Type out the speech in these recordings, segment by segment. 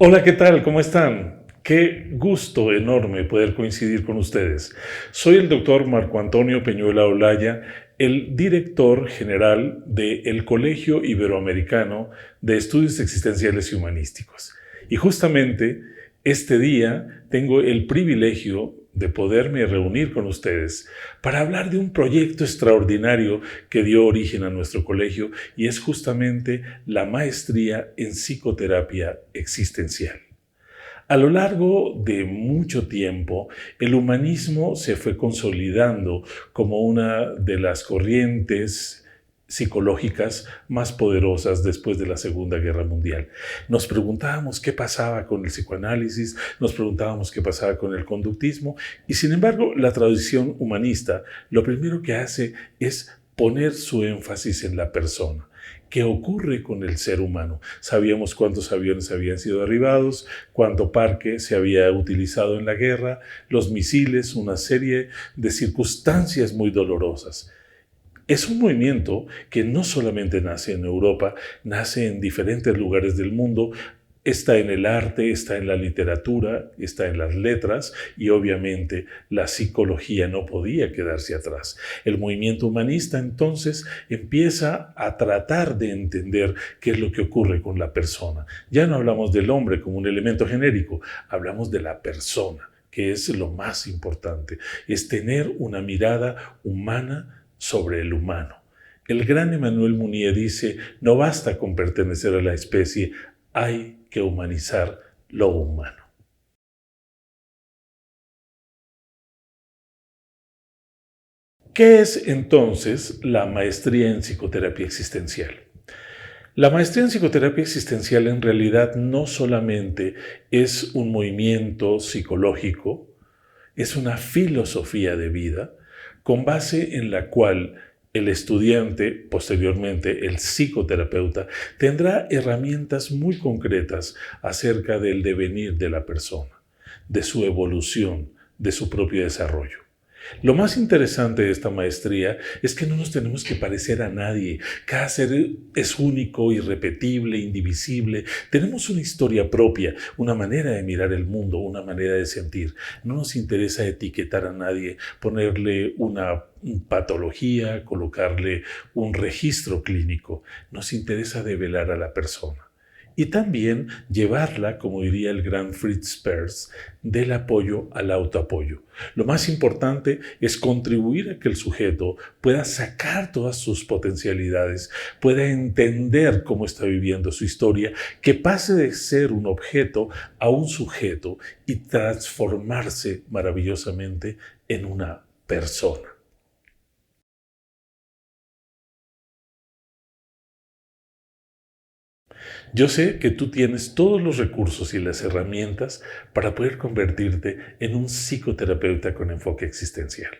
Hola, ¿qué tal? ¿Cómo están? Qué gusto enorme poder coincidir con ustedes. Soy el doctor Marco Antonio Peñuela Olaya, el director general del Colegio Iberoamericano de Estudios Existenciales y Humanísticos. Y justamente este día tengo el privilegio de poderme reunir con ustedes para hablar de un proyecto extraordinario que dio origen a nuestro colegio y es justamente la maestría en psicoterapia existencial. A lo largo de mucho tiempo, el humanismo se fue consolidando como una de las corrientes psicológicas más poderosas después de la Segunda Guerra Mundial. Nos preguntábamos qué pasaba con el psicoanálisis, nos preguntábamos qué pasaba con el conductismo, y sin embargo, la tradición humanista lo primero que hace es poner su énfasis en la persona. ¿Qué ocurre con el ser humano? Sabíamos cuántos aviones habían sido derribados, cuánto parque se había utilizado en la guerra, los misiles, una serie de circunstancias muy dolorosas. Es un movimiento que no solamente nace en Europa, nace en diferentes lugares del mundo, está en el arte, está en la literatura, está en las letras y obviamente la psicología no podía quedarse atrás. El movimiento humanista entonces empieza a tratar de entender qué es lo que ocurre con la persona. Ya no hablamos del hombre como un elemento genérico, hablamos de la persona, que es lo más importante, es tener una mirada humana sobre el humano. El gran Emmanuel Mounier dice, no basta con pertenecer a la especie, hay que humanizar lo humano. ¿Qué es entonces la maestría en psicoterapia existencial? La maestría en psicoterapia existencial en realidad no solamente es un movimiento psicológico, es una filosofía de vida con base en la cual el estudiante, posteriormente el psicoterapeuta, tendrá herramientas muy concretas acerca del devenir de la persona, de su evolución, de su propio desarrollo. Lo más interesante de esta maestría es que no nos tenemos que parecer a nadie. Cada ser es único, irrepetible, indivisible. Tenemos una historia propia, una manera de mirar el mundo, una manera de sentir. No nos interesa etiquetar a nadie, ponerle una patología, colocarle un registro clínico. Nos interesa develar a la persona. Y también llevarla, como diría el gran Fritz Perls, del apoyo al autoapoyo. Lo más importante es contribuir a que el sujeto pueda sacar todas sus potencialidades, pueda entender cómo está viviendo su historia, que pase de ser un objeto a un sujeto y transformarse maravillosamente en una persona. Yo sé que tú tienes todos los recursos y las herramientas para poder convertirte en un psicoterapeuta con enfoque existencial.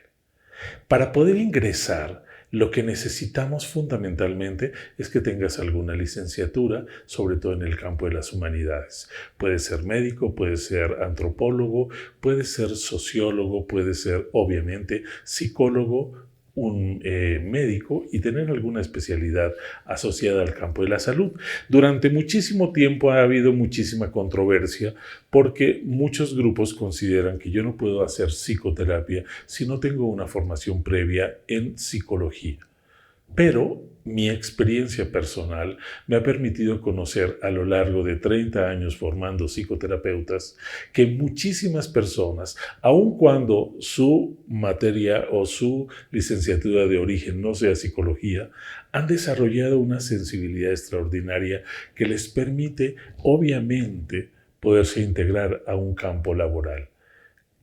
Para poder ingresar, lo que necesitamos fundamentalmente es que tengas alguna licenciatura, sobre todo en el campo de las humanidades. Puede ser médico, puede ser antropólogo, puede ser sociólogo, puede ser obviamente psicólogo, un médico y tener alguna especialidad asociada al campo de la salud. Durante muchísimo tiempo ha habido muchísima controversia porque muchos grupos consideran que yo no puedo hacer psicoterapia si no tengo una formación previa en psicología. Pero mi experiencia personal me ha permitido conocer a lo largo de 30 años formando psicoterapeutas que muchísimas personas, aun cuando su materia o su licenciatura de origen no sea psicología, han desarrollado una sensibilidad extraordinaria que les permite, obviamente, poderse integrar a un campo laboral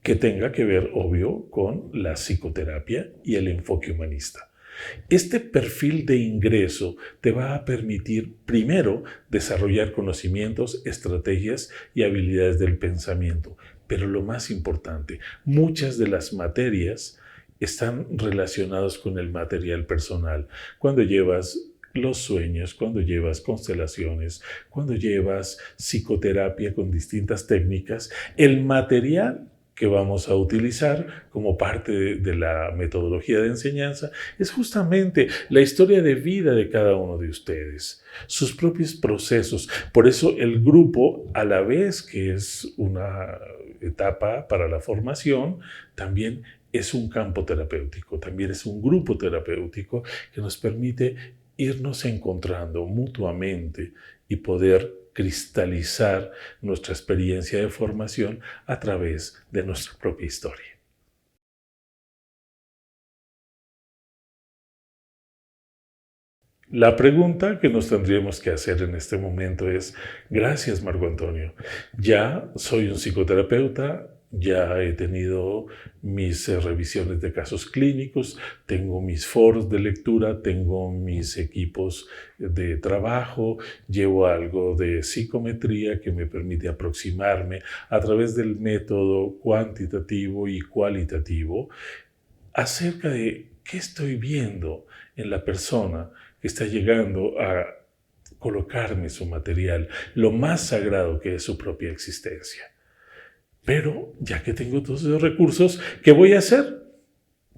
que tenga que ver, obvio, con la psicoterapia y el enfoque humanista. Este perfil de ingreso te va a permitir, primero, desarrollar conocimientos, estrategias y habilidades del pensamiento. Pero lo más importante, muchas de las materias están relacionadas con el material personal. Cuando llevas los sueños, cuando llevas constelaciones, cuando llevas psicoterapia con distintas técnicas, el material que vamos a utilizar como parte de la metodología de enseñanza es justamente la historia de vida de cada uno de ustedes, sus propios procesos. Por eso el grupo, a la vez que es una etapa para la formación, también es un campo terapéutico, también es un grupo terapéutico que nos permite irnos encontrando mutuamente y poder cristalizar nuestra experiencia de formación a través de nuestra propia historia. La pregunta que nos tendríamos que hacer en este momento es, gracias Marco Antonio, ya soy un psicoterapeuta, ya he tenido mis revisiones de casos clínicos, tengo mis foros de lectura, tengo mis equipos de trabajo, llevo algo de psicometría que me permite aproximarme a través del método cuantitativo y cualitativo acerca de qué estoy viendo en la persona que está llegando a colocarme su material, lo más sagrado que es su propia existencia. Pero ya que tengo todos esos recursos, ¿qué voy a hacer?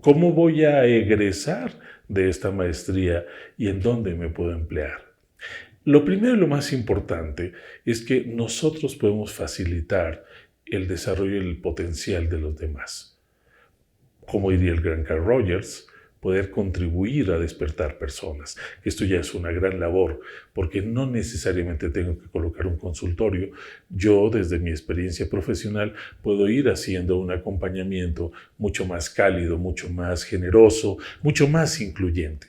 ¿Cómo voy a egresar de esta maestría y en dónde me puedo emplear? Lo primero y lo más importante es que nosotros podemos facilitar el desarrollo y el potencial de los demás. Como diría el gran Carl Rogers, poder contribuir a despertar personas. Esto ya es una gran labor, porque no necesariamente tengo que colocar un consultorio. Yo, desde mi experiencia profesional, puedo ir haciendo un acompañamiento mucho más cálido, mucho más generoso, mucho más incluyente.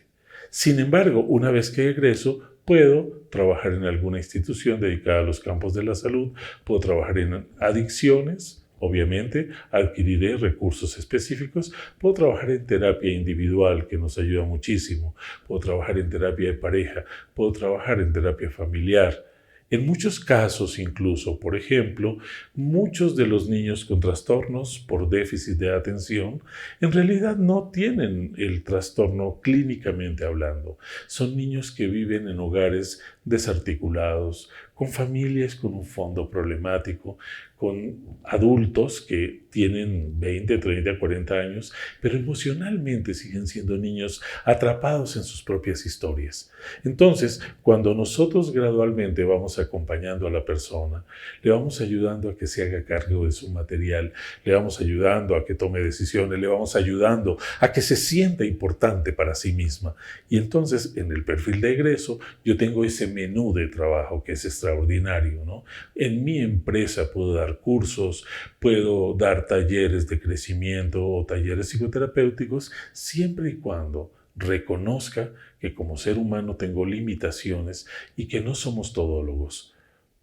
Sin embargo, una vez que egreso, puedo trabajar en alguna institución dedicada a los campos de la salud, puedo trabajar en adicciones. Obviamente, adquiriré recursos específicos. Puedo trabajar en terapia individual, que nos ayuda muchísimo. Puedo trabajar en terapia de pareja. Puedo trabajar en terapia familiar. En muchos casos, incluso, por ejemplo, muchos de los niños con trastornos por déficit de atención en realidad no tienen el trastorno clínicamente hablando. Son niños que viven en hogares desarticulados, con familias con un fondo problemático, con adultos que tienen 20, 30, 40 años, pero emocionalmente siguen siendo niños atrapados en sus propias historias. Entonces, cuando nosotros gradualmente vamos acompañando a la persona, le vamos ayudando a que se haga cargo de su material, le vamos ayudando a que tome decisiones, le vamos ayudando a que se sienta importante para sí misma. Y entonces, en el perfil de egreso, yo tengo ese menú de trabajo que es extraordinario, ¿no? En mi empresa puedo dar cursos, puedo dar talleres de crecimiento o talleres psicoterapéuticos, siempre y cuando reconozca que como ser humano tengo limitaciones y que no somos todólogos.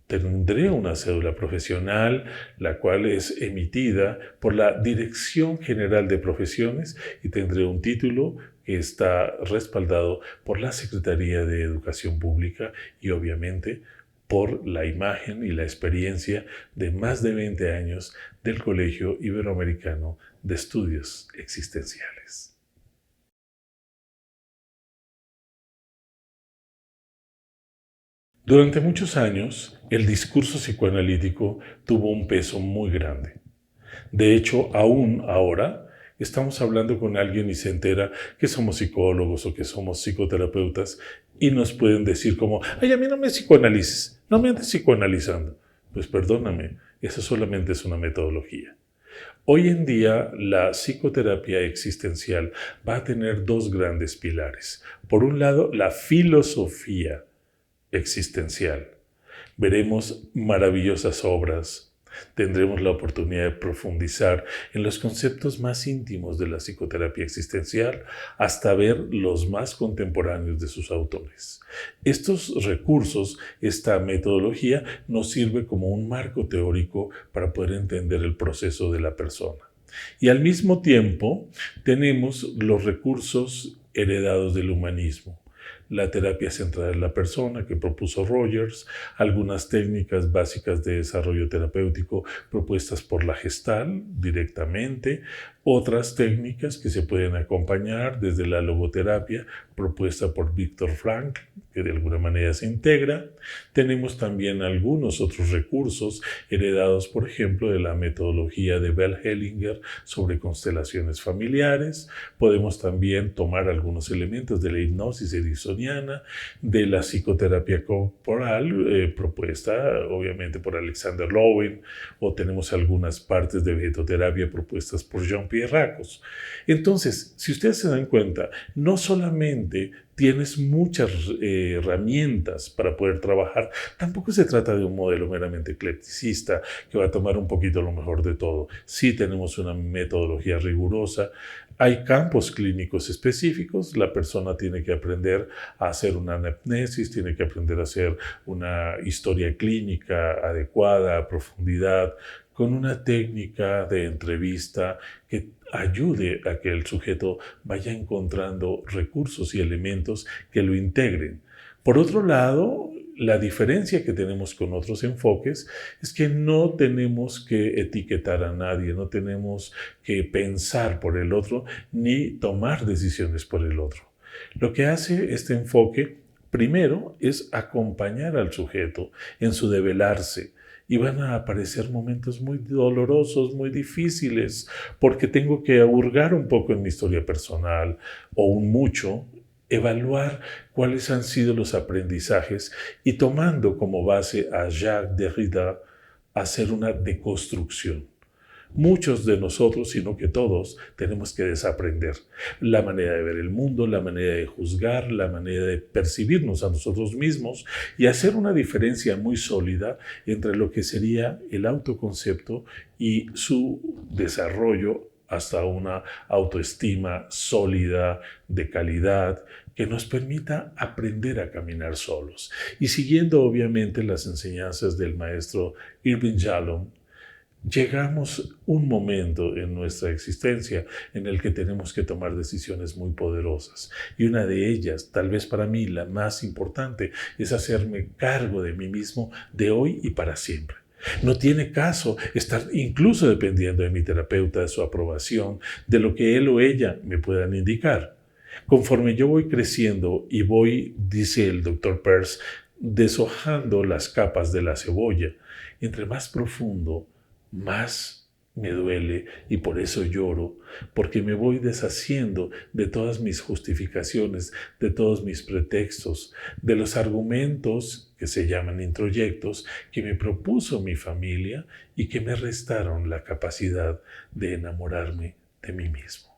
Tendré una cédula profesional, la cual es emitida por la Dirección General de Profesiones, y tendré un título que está respaldado por la Secretaría de Educación Pública y obviamente por la imagen y la experiencia de más de 20 años del Colegio Iberoamericano de Estudios Existenciales. Durante muchos años, el discurso psicoanalítico tuvo un peso muy grande. De hecho, aún ahora, estamos hablando con alguien y se entera que somos psicólogos o que somos psicoterapeutas y nos pueden decir como, ay, a mí no me psicoanalices, no me andes psicoanalizando. Pues perdóname, eso solamente es una metodología. Hoy en día, la psicoterapia existencial va a tener dos grandes pilares. Por un lado, la filosofía existencial. Veremos maravillosas obras. Tendremos la oportunidad de profundizar en los conceptos más íntimos de la psicoterapia existencial hasta ver los más contemporáneos de sus autores. Estos recursos, esta metodología, nos sirve como un marco teórico para poder entender el proceso de la persona. Y al mismo tiempo tenemos los recursos heredados del humanismo. la terapia centrada en la persona que propuso Rogers, algunas técnicas básicas de desarrollo terapéutico propuestas por la Gestalt directamente, otras técnicas que se pueden acompañar desde la logoterapia propuesta por Viktor Frankl, que de alguna manera se integra. Tenemos también algunos otros recursos heredados, por ejemplo, de la metodología de Bell Hellinger sobre constelaciones familiares. Podemos también tomar algunos elementos de la hipnosis ericksoniana, de la psicoterapia corporal, propuesta obviamente por Alexander Lowen, o tenemos algunas partes de vegetoterapia propuestas por Jean-Pierre Racos. Entonces, si ustedes se dan cuenta, no solamente tienes muchas herramientas para poder trabajar. Tampoco se trata de un modelo meramente eclecticista que va a tomar un poquito lo mejor de todo. Sí tenemos una metodología rigurosa. Hay campos clínicos específicos. La persona tiene que aprender a hacer una anamnesis, tiene que aprender a hacer una historia clínica adecuada, a profundidad, con una técnica de entrevista que ayude a que el sujeto vaya encontrando recursos y elementos que lo integren. Por otro lado, la diferencia que tenemos con otros enfoques es que no tenemos que etiquetar a nadie, no tenemos que pensar por el otro ni tomar decisiones por el otro. Lo que hace este enfoque, primero, es acompañar al sujeto en su develarse. Y van a aparecer momentos muy dolorosos, muy difíciles, porque tengo que hurgar un poco en mi historia personal o un mucho, evaluar cuáles han sido los aprendizajes y tomando como base a Jacques Derrida, hacer una deconstrucción. Muchos de nosotros, sino que todos, tenemos que desaprender la manera de ver el mundo, la manera de juzgar, la manera de percibirnos a nosotros mismos y hacer una diferencia muy sólida entre lo que sería el autoconcepto y su desarrollo hasta una autoestima sólida, de calidad, que nos permita aprender a caminar solos. Y siguiendo obviamente las enseñanzas del maestro Irving Yalom, llegamos un momento en nuestra existencia en el que tenemos que tomar decisiones muy poderosas. Y una de ellas, tal vez para mí la más importante, es hacerme cargo de mí mismo de hoy y para siempre. No tiene caso estar incluso dependiendo de mi terapeuta, de su aprobación, de lo que él o ella me puedan indicar. Conforme yo voy creciendo y voy, dice el Dr. Peirce, deshojando las capas de la cebolla, entre más profundo, más me duele y por eso lloro, porque me voy deshaciendo de todas mis justificaciones, de todos mis pretextos, de los argumentos que se llaman introyectos que me propuso mi familia y que me restaron la capacidad de enamorarme de mí mismo.